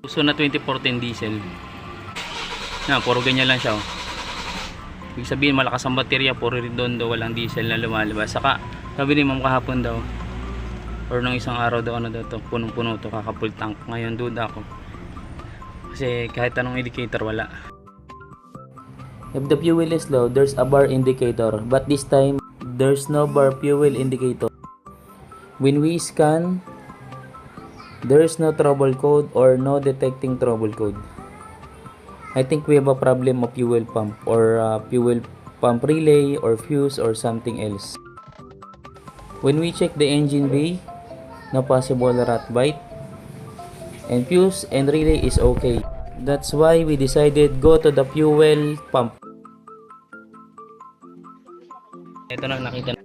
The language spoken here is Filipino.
Uso na 2014 diesel. Na, puro ganyan lang siya. Oh. Ibig sabihin malakas ang baterya, puro redondo, walang diesel na lumalabas. Saka sabi ni ma'am kahapon daw or nung isang araw daw ano daw to, punong-puno to, kaka-full tank. Ngayon duda ako. Kasi kahit anong indicator wala. If the fuel is low, there's a bar indicator, but this time there's no bar fuel indicator. When we scan, there's no trouble code or no detecting trouble code. I think we have a problem of fuel pump or fuel pump relay or fuse or something else. When we check the engine bay, no possible rat bite, and fuse and relay is okay. That's why we decided go to the fuel pump. Ito na nakita